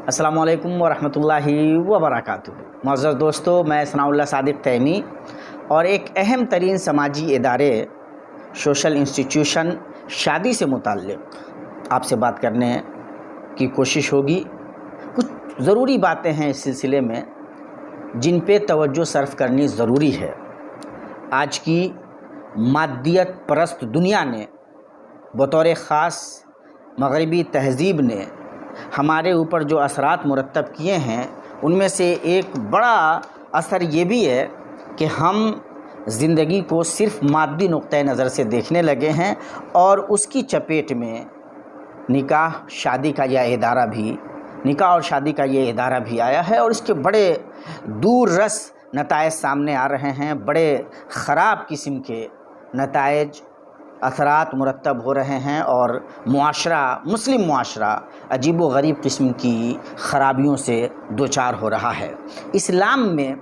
السلام علیکم ورحمۃ اللہ وبرکاتہ۔ معزز دوستو، میں ثناء اللہ صادق تیمی اور ایک اہم ترین سماجی ادارے سوشل انسٹیٹیوشن شادی سے متعلق آپ سے بات کرنے کی کوشش ہوگی۔ کچھ ضروری باتیں ہیں اس سلسلے میں جن پہ توجہ صرف کرنی ضروری ہے۔ آج کی مادیت پرست دنیا نے بطور خاص مغربی تہذیب نے ہمارے اوپر جو اثرات مرتب کیے ہیں، ان میں سے ایک بڑا اثر یہ بھی ہے کہ ہم زندگی کو صرف مادی نقطۂ نظر سے دیکھنے لگے ہیں اور اس کی چپیٹ میں نکاح اور شادی کا یہ ادارہ بھی آیا ہے اور اس کے بڑے دور رس نتائج سامنے آ رہے ہیں۔ بڑے خراب قسم کے نتائج اثرات مرتب ہو رہے ہیں اور مسلم معاشرہ عجیب و غریب قسم کی خرابیوں سے دوچار ہو رہا ہے۔ اسلام میں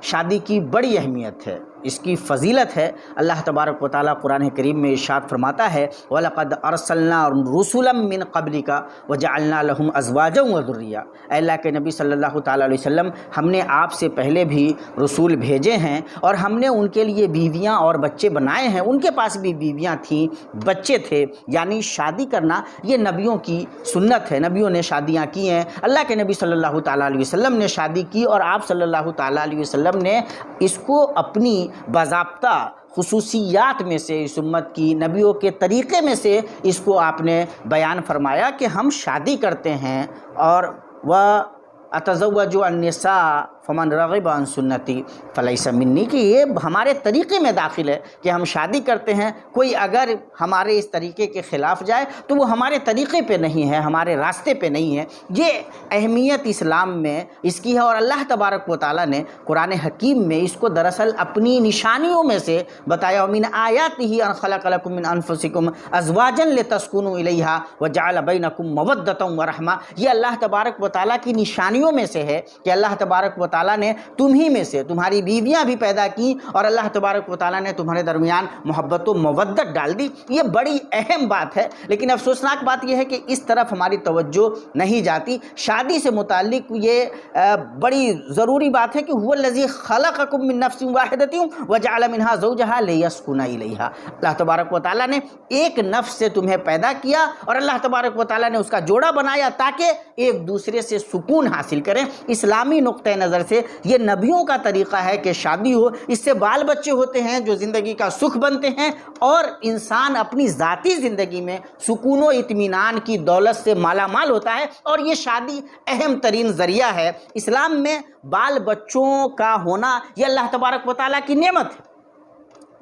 شادی کی بڑی اہمیت ہے، اس کی فضیلت ہے۔ اللہ تبارک و تعالیٰ قرآن کریم میں ارشاد فرماتا ہے وَلَقَدْ أَرْسَلْنَا رُسُلًا مِّن قَبْلِكَ وَجَعَلْنَا لَهُمْ أَزْوَاجًا وَذُرِّيَّةً۔ اے اللہ کے نبی صلی اللہ تعالیٰ علیہ وسلم، ہم نے آپ سے پہلے بھی رسول بھیجے ہیں اور ہم نے ان کے لیے بیویاں اور بچے بنائے ہیں۔ ان کے پاس بھی بیویاں تھیں، بچے تھے، یعنی شادی کرنا یہ نبیوں کی سنت ہے۔ نبیوں نے شادیاں کی ہیں، اللہ کے نبی صلی اللہ تعالیٰ علیہ وسلم نے شادی کی اور آپ صلی اللہ تعالیٰ علیہ وسلم نے اس کو اپنی باضابطہ خصوصیات میں سے، اس امت کی نبیوں کے طریقے میں سے اس کو آپ نے بیان فرمایا کہ ہم شادی کرتے ہیں اور وَأَتَزَوَّجُ النِّسَاءَ فَمَنْ رَغِبَ عَنْ سُنَّتِي فَلَيْسَ مِنِّي، کہ یہ ہمارے طریقے میں داخل ہے کہ ہم شادی کرتے ہیں۔ کوئی اگر ہمارے اس طریقے کے خلاف جائے تو وہ ہمارے طریقے پہ نہیں ہے، ہمارے راستے پہ نہیں ہے۔ یہ اہمیت اسلام میں اس کی ہے اور اللہ تبارک و تعالیٰ نے قرآن حکیم میں اس کو دراصل اپنی نشانیوں میں سے بتایا۔ وَمِنْ آیَاتِهِ أَنْ خَلَقَ لَكُم مِّنْ أَنفُسِكُمْ أَزْوَاجًا لِتَسْكُنُوا إِلَيْهَا وَجَعَلَ بَيْنَكُم مَّوَدَّةً وَرَحْمَةً۔ یہ اللہ تبارک و تعالیٰ کی نشانیوں میں سے ہے کہ اللہ تبارک و تعالیٰ نے تمہیں میں سے تمہاری بیویاں بھی پیدا کی اور اللہ تبارک و تعالیٰ نے تمہارے درمیان محبت و مودت ڈال دی۔ یہ بڑی اہم بات ہے، لیکن افسوسناک بات یہ ہے کہ اس طرف ہماری توجہ نہیں جاتی۔ شادی سے متعلق یہ بڑی ضروری بات ہے کہ هو الذی خلقکم من نفس واحدۃ وجعل منها زوجها لیسکن الیہا۔ اللہ تبارک و تعالیٰ نے ایک نفس سے تمہیں پیدا کیا اور اللہ تبارک و تعالیٰ نے اس کا جوڑا بنایا تاکہ ایک دوسرے سے سکون حاصل کریں۔ اسلامی نقطۂ نظر سے یہ نبیوں کا طریقہ ہے کہ شادی ہو، اس سے بال بچے ہوتے ہیں جو زندگی کا سکھ بنتے ہیں اور انسان اپنی ذاتی زندگی میں سکون و اطمینان کی دولت سے مالا مال ہوتا ہے اور یہ شادی اہم ترین ذریعہ ہے۔ اسلام میں بال بچوں کا ہونا یہ اللہ تبارک و تعالیٰ کی نعمت ہے۔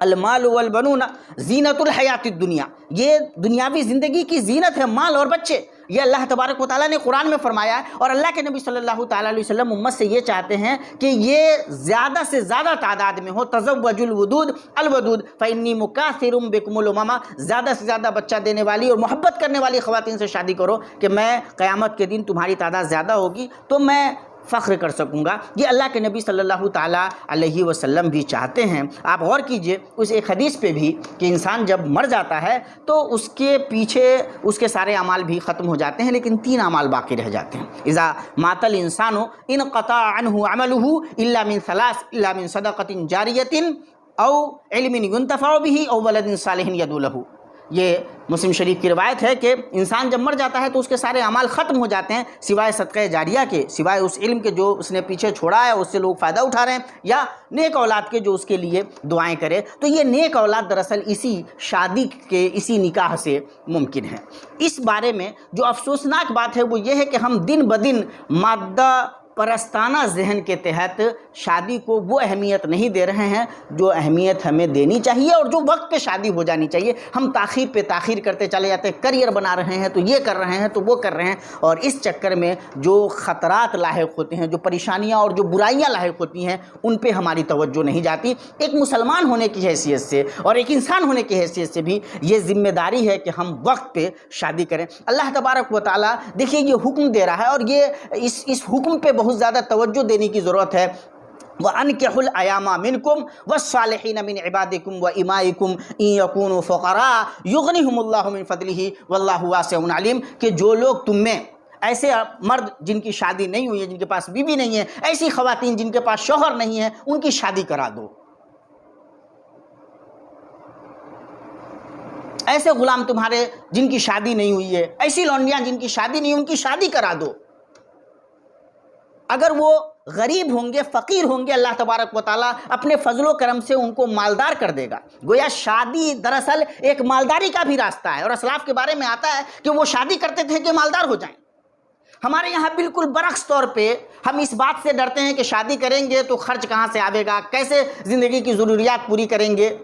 المال والبنون زینت الحیات الدنیا، یہ دنیاوی زندگی کی زینت ہے، مال اور بچے۔ یہ اللہ تبارک و تعالیٰ نے قرآن میں فرمایا ہے اور اللہ کے نبی صلی اللہ تعالیٰ علیہ وسلم امت سے یہ چاہتے ہیں کہ یہ زیادہ سے زیادہ تعداد میں ہو۔ تزوجوا الودود فإنی مکاثر بکم الامم، زیادہ سے زیادہ بچہ دینے والی اور محبت کرنے والی خواتین سے شادی کرو کہ میں قیامت کے دن تمہاری تعداد زیادہ ہوگی تو میں فخر کر سکوں گا۔ یہ اللہ کے نبی صلی اللہ تعالیٰ علیہ وسلم بھی چاہتے ہیں۔ آپ غور کیجئے اس ایک حدیث پہ بھی کہ انسان جب مر جاتا ہے تو اس کے پیچھے اس کے سارے اعمال بھی ختم ہو جاتے ہیں، لیکن 3 اعمال باقی رہ جاتے ہیں۔ اذا مات الانسان انقطع عنہ عملہ الا من 3، الا من صدقۃ جاریۃ او علم ينتفع به او ولد صالح يدعو له۔ یہ مسلم شریف کی روایت ہے کہ انسان جب مر جاتا ہے تو اس کے سارے اعمال ختم ہو جاتے ہیں سوائے صدقہ جاریہ کے، سوائے اس علم کے جو اس نے پیچھے چھوڑا ہے، اس سے لوگ فائدہ اٹھا رہے ہیں، یا نیک اولاد کے جو اس کے لیے دعائیں کرے۔ تو یہ نیک اولاد دراصل اسی شادی کے، اسی نکاح سے ممکن ہے۔ اس بارے میں جو افسوسناک بات ہے وہ یہ ہے کہ ہم دن بدن مادہ پرستانہ ذہن کے تحت شادی کو وہ اہمیت نہیں دے رہے ہیں جو اہمیت ہمیں دینی چاہیے اور جو وقت پہ شادی ہو جانی چاہیے۔ ہم تاخیر پہ تاخیر کرتے چلے جاتے ہیں، کریئر بنا رہے ہیں تو یہ کر رہے ہیں تو وہ کر رہے ہیں، اور اس چکر میں جو خطرات لاحق ہوتے ہیں، جو پریشانیاں اور جو برائیاں لاحق ہوتی ہیں، ان پہ ہماری توجہ نہیں جاتی۔ ایک مسلمان ہونے کی حیثیت سے اور ایک انسان ہونے کی حیثیت سے بھی یہ ذمہ داری ہے کہ ہم وقت پہ شادی کریں۔ اللہ تبارک و تعالیٰ دیکھیے یہ حکم دے رہا ہے اور یہ اس حکم پہ بہت زیادہ توجہ دینے کی ضرورت ہے۔ وَأَنْكِحُوا الْأَيَامَ مِنْكُمْ وَالصَّالِحِينَ مِنْ عِبَادِكُمْ وَإِمَائِكُمْ إِنْ يَكُونُوا فُقَرَاءَ يُغْنِهُمُ اللَّهُ مِنْ فَضْلِهِ وَاللَّهُ وَاسِعٌ عَلِيمٌ، کہ جو لوگ تم میں ایسے مرد جن کی شادی نہیں ہوئی ہے، جن کے پاس بیوی نہیں ہے، ایسی خواتین جن کے پاس شوہر نہیں ہے، ان کی شادی کرا دو. ایسے غلام تمہارے جن کی شادی نہیں ہوئی ہے، ایسی لونڈیاں جن کی شادی نہیں، ان کی شادی کرا دو. اگر وہ غریب ہوں گے، فقیر ہوں گے، اللہ تبارک و تعالیٰ اپنے فضل و کرم سے ان کو مالدار کر دے گا. گویا شادی دراصل ایک مالداری کا بھی راستہ ہے، اور اسلاف کے بارے میں آتا ہے کہ وہ شادی کرتے تھے کہ مالدار ہو جائیں. ہمارے یہاں بالکل برعکس طور پہ ہم اس بات سے ڈرتے ہیں کہ شادی کریں گے تو خرچ کہاں سے آئے گا، کیسے زندگی کی ضروریات پوری کریں گے.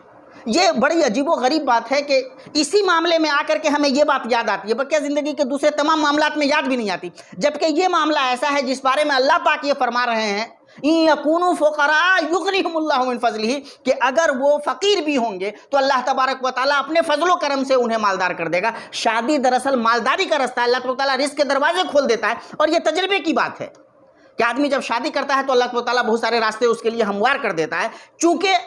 یہ بڑی عجیب و غریب بات ہے کہ اسی معاملے میں آ کر کے ہمیں یہ بات یاد آتی ہے، بلکہ زندگی کے دوسرے تمام معاملات میں یاد بھی نہیں آتی. جبکہ یہ معاملہ ایسا ہے جس بارے میں اللہ پاک یہ فرما رہے ہیں اِن یکونوا فقراء یغنیہم اللہ من فضلہ، کہ اگر وہ فقیر بھی ہوں گے تو اللہ تبارک و تعالیٰ اپنے فضل و کرم سے انہیں مالدار کر دے گا. شادی دراصل مالداری کا راستہ ہے. اللہ تبارک و تعالیٰ رزق کے دروازے کھول دیتا ہے، اور یہ تجربے کی بات ہے کہ آدمی جب شادی کرتا ہے تو اللہ تبارک و تعالیٰ بہت سارے راستے اس کے لیے ہموار کر دیتا ہے. چونکہ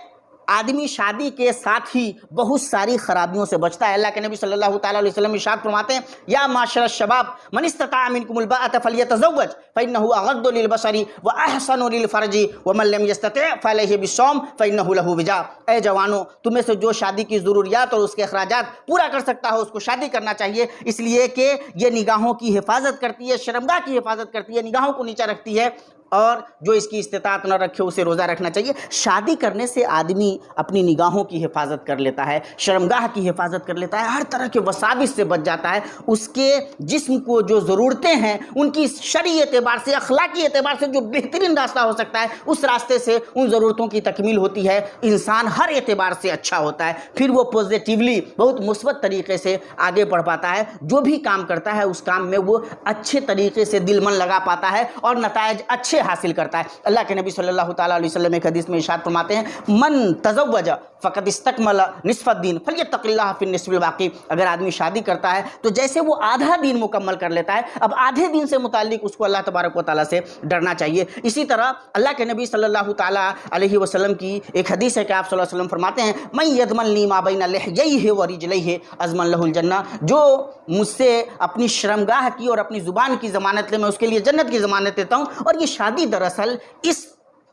آدمی شادی کے ساتھ ہی بہت ساری خرابیوں سے بچتا ہے. اللہ کے نبی صلی اللہ تعالیٰ علیہ وسلم ارشاد فرماتے ہیں یا معاشر الشباب من استطاع منکم الباءۃ فلیتزوج فإنہ اغض للبصر واحسن للفرج ومن لم یستطع فعلیہ بالصوم فإنہ لہ وجاء. اے جوانوں، تمہیں سے جو شادی کی ضروریات اور اس کے اخراجات پورا کر سکتا ہو اس کو شادی کرنا چاہیے، اس لیے کہ یہ نگاہوں کی حفاظت کرتی ہے، شرمگاہ کی حفاظت کرتی ہے، نگاہوں کو نیچا رکھتی ہے. اور جو اس کی استطاعت نہ رکھے اسے روزہ رکھنا چاہیے. شادی کرنے سے آدمی اپنی نگاہوں کی حفاظت کر لیتا ہے، شرمگاہ کی حفاظت کر لیتا ہے، ہر طرح کے وساوس سے بچ جاتا ہے. اس کے جسم کو جو ضرورتیں ہیں ان کی شرعی اعتبار سے، اخلاقی اعتبار سے جو بہترین راستہ ہو سکتا ہے اس راستے سے ان ضرورتوں کی تکمیل ہوتی ہے. انسان ہر اعتبار سے اچھا ہوتا ہے، پھر وہ پوزیٹیولی بہت مثبت طریقے سے آگے بڑھ پاتا ہے. جو بھی کام کرتا ہے اس کام میں وہ اچھے طریقے سے دل من لگا پاتا ہے اور نتائج اچھے حاصل کرتا ہے. اللہ کے نبی صلی اللہ تعالیٰ علیہ وسلم ایک حدیث میں ارشاد فرماتے ہیں من تزوج فقد استکمل نصف الدین فلیتق اللہ فی النصف الباقی. اگر آدمی شادی کرتا ہے تو جیسے وہ آدھا دین مکمل کر لیتا ہے، اب آدھے دین سے متعلق اس کو اللہ تبارک و تعالیٰ سے ڈرنا چاہیے. اسی طرح اللہ کے نبی صلی اللہ تعالیٰ علیہ وسلم کی ایک حدیث ہے کہ آپ صلی اللہ علیہ وسلم فرماتے ہیں من یضمننی ما بین لحییہ ورجلیہ اضمن لہ الجنہ. جو مجھ سے اپنی شرمگاہ کی اور اپنی زبان کی ضمانت لے، میں اس کے لیے جنت کی ضمانت دیتا ہوں. اور یہ شادی دراصل اس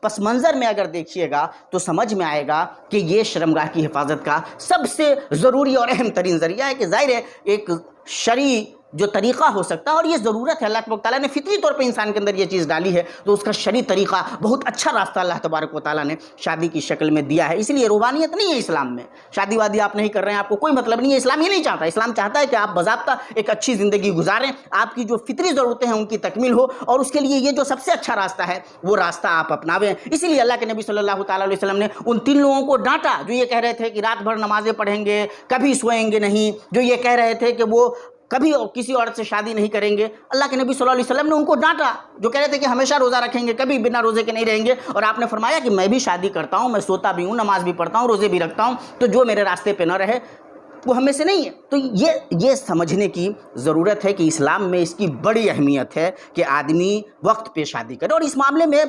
پس منظر میں اگر دیکھیے گا تو سمجھ میں آئے گا کہ یہ شرمگاہ کی حفاظت کا سب سے ضروری اور اہم ترین ذریعہ ہے. کہ ظاہر ہے ایک شرعی جو طریقہ ہو سکتا ہے، اور یہ ضرورت ہے، اللہ تبارک و تعالیٰ نے فطری طور پہ انسان کے اندر یہ چیز ڈالی ہے، تو اس کا شرعی طریقہ بہت اچھا راستہ اللہ تبارک و تعالیٰ نے شادی کی شکل میں دیا ہے. اس لیے روحانیت نہیں ہے اسلام میں. شادی وادی آپ نہیں کر رہے ہیں، آپ کو کوئی مطلب نہیں ہے. اسلام یہ نہیں چاہتا. اسلام چاہتا ہے کہ آپ باضابطہ ایک اچھی زندگی گزاریں، آپ کی جو فطری ضرورتیں ہیں ان کی تکمیل ہو، اور اس کے لیے یہ جو سب سے اچھا راستہ ہے وہ راستہ آپ اپناویں. اسی لیے اللہ کے نبی صلی اللہ تعالیٰ علیہ وسلم نے ان 3 لوگوں کو ڈانٹا جو یہ کہہ رہے تھے کہ رات بھر نمازیں پڑھیں گے، کبھی سوئیں گے نہیں، جو یہ کہہ رہے تھے کہ وہ کبھی کسی عورت سے شادی نہیں کریں گے. اللہ کے نبی صلی اللہ علیہ وسلم نے ان کو ڈانٹا جو کہہ رہے تھے کہ ہمیشہ روزہ رکھیں گے، کبھی بنا روزے کے نہیں رہیں گے. اور آپ نے فرمایا کہ میں بھی شادی کرتا ہوں، میں سوتا بھی ہوں، نماز بھی پڑھتا ہوں، روزے بھی رکھتا ہوں، تو جو میرے راستے پہ نہ رہے وہ ہم میں سے نہیں ہے. تو یہ سمجھنے کی ضرورت ہے کہ اسلام میں اس کی بڑی اہمیت ہے کہ آدمی وقت پہ شادی کرے. اور اس معاملے میں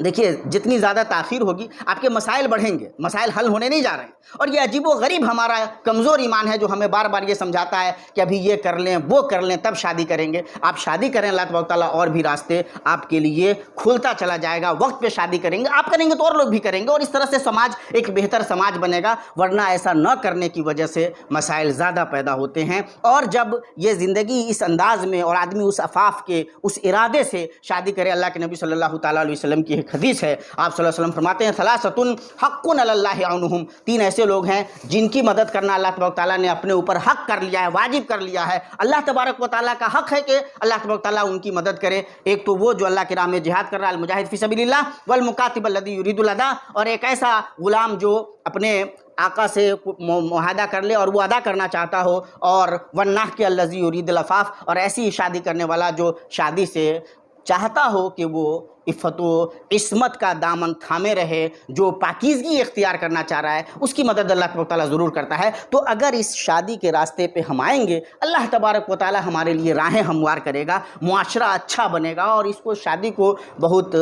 دیکھیے جتنی زیادہ تاخیر ہوگی آپ کے مسائل بڑھیں گے، مسائل حل ہونے نہیں جا رہے ہیں. اور یہ عجیب و غریب ہمارا کمزور ایمان ہے جو ہمیں بار بار یہ سمجھاتا ہے کہ ابھی یہ کر لیں وہ کر لیں تب شادی کریں گے. آپ شادی کریں، اللہ تبارک و تعالیٰ اور بھی راستے آپ کے لیے کھولتا چلا جائے گا. وقت پہ شادی کریں گے، آپ کریں گے تو اور لوگ بھی کریں گے، اور اس طرح سے سماج ایک بہتر سماج بنے گا. ورنہ ایسا نہ کرنے کی وجہ سے مسائل زیادہ پیدا ہوتے ہیں. اور جب یہ زندگی اس انداز میں اور آدمی اس عفاف کے اس ارادے سے شادی کرے، اللہ کے نبی صلی اللہ تعالیٰ علیہ وسلم کی ایک حدیث ہے، آپ صلی اللہ علیہ وسلم فرماتے ہیں ثلاثۃ حق علی اللہ عونہم. 3 ایسے لوگ ہیں جن کی مدد کرنا اللہ تبارک و تعالیٰ نے اپنے اوپر حق کر لیا ہے، واجب کر لیا ہے. اللہ تبارک و تعالیٰ کا حق ہے کہ اللہ تبارک و تعالیٰ ان کی مدد کرے. ایک تو وہ جو اللہ کی راہ میں جہاد کر رہا ہے، المجاہد فی سبیل اللہ، والمکاتب الذی یرید الادا، اور ایک ایسا غلام جو اپنے آقا سے معاہدہ کر لے اور وہ ادا کرنا چاہتا ہو، اور والناحق الذی یرید العفاف، اور ایسی شادی کرنے والا جو شادی سے چاہتا ہو کہ وہ عفت و عصمت کا دامن تھامے رہے، جو پاکیزگی اختیار کرنا چاہ رہا ہے، اس کی مدد اللہ تبارک و تعالیٰ ضرور کرتا ہے. تو اگر اس شادی کے راستے پہ ہم آئیں گے، اللہ تبارک و تعالیٰ ہمارے لیے راہیں ہموار کرے گا، معاشرہ اچھا بنے گا. اور اس کو شادی کو بہت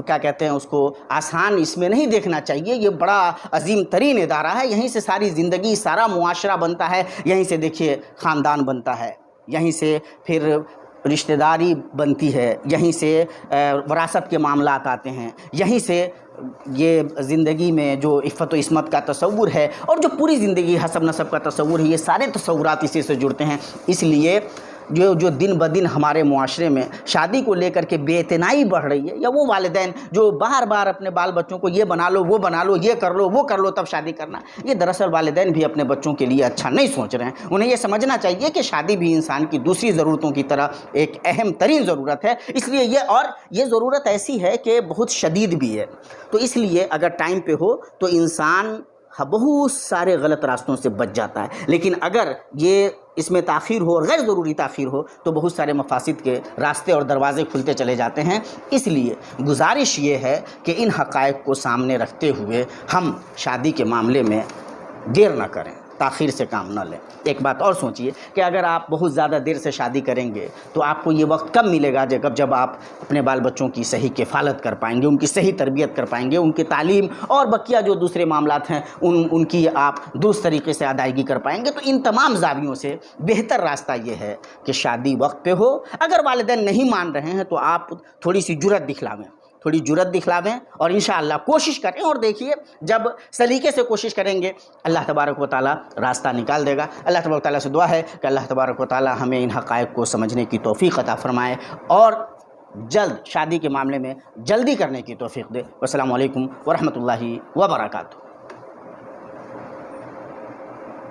کیا کہتے ہیں اس کو آسان اس میں نہیں دیکھنا چاہیے. یہ بڑا عظیم ترین ادارہ ہے، یہیں سے ساری زندگی، سارا معاشرہ بنتا ہے، یہیں سے دیکھیے خاندان بنتا ہے. یہیں سے پھر رشتہ داری بنتی ہے، یہیں سے وراثت کے معاملات آتے ہیں، یہیں سے یہ زندگی میں جو عفت و عصمت کا تصور ہے اور جو پوری زندگی حسب نسب کا تصور ہے، یہ سارے تصورات اسی سے جڑتے ہیں۔ اس لیے جو دن بدن ہمارے معاشرے میں شادی کو لے کر کے بے اعتنائی بڑھ رہی ہے، یا وہ والدین جو بار بار اپنے بال بچوں کو یہ بنا لو وہ بنا لو، یہ کر لو وہ کر لو تب شادی کرنا، یہ دراصل والدین بھی اپنے بچوں کے لیے اچھا نہیں سوچ رہے ہیں۔ انہیں یہ سمجھنا چاہیے کہ شادی بھی انسان کی دوسری ضرورتوں کی طرح ایک اہم ترین ضرورت ہے، اس لیے یہ ضرورت ایسی ہے کہ بہت شدید بھی ہے۔ تو اس لیے اگر ٹائم پہ ہو تو انسان بہت سارے غلط راستوں سے بچ جاتا ہے، لیکن اگر یہ اس میں تاخیر ہو اور غیر ضروری تاخیر ہو تو بہت سارے مفاسد کے راستے اور دروازے کھلتے چلے جاتے ہیں۔ اس لیے گزارش یہ ہے کہ ان حقائق کو سامنے رکھتے ہوئے ہم شادی کے معاملے میں دیر نہ کریں، تاخیر سے کام نہ لیں۔ ایک بات اور سوچئے کہ اگر آپ بہت زیادہ دیر سے شادی کریں گے تو آپ کو یہ وقت کب ملے گا جب آپ اپنے بال بچوں کی صحیح کفالت کر پائیں گے، ان کی صحیح تربیت کر پائیں گے، ان کی تعلیم اور بقیہ جو دوسرے معاملات ہیں ان کی آپ درست طریقے سے ادائیگی کر پائیں گے۔ تو ان تمام زاویوں سے بہتر راستہ یہ ہے کہ شادی وقت پہ ہو۔ اگر والدین نہیں مان رہے ہیں تو آپ تھوڑی سی جرأت دکھلاویں اور انشاءاللہ کوشش کریں، اور دیکھیے جب سلیقے سے کوشش کریں گے اللہ تبارک و تعالیٰ راستہ نکال دے گا۔ اللہ تبارک و تعالیٰ سے دعا ہے کہ اللہ تبارک و تعالیٰ ہمیں ان حقائق کو سمجھنے کی توفیق عطا فرمائے اور جلد شادی کے معاملے میں جلدی کرنے کی توفیق دے۔ والسلام علیکم ورحمۃ اللہ وبرکاتہ۔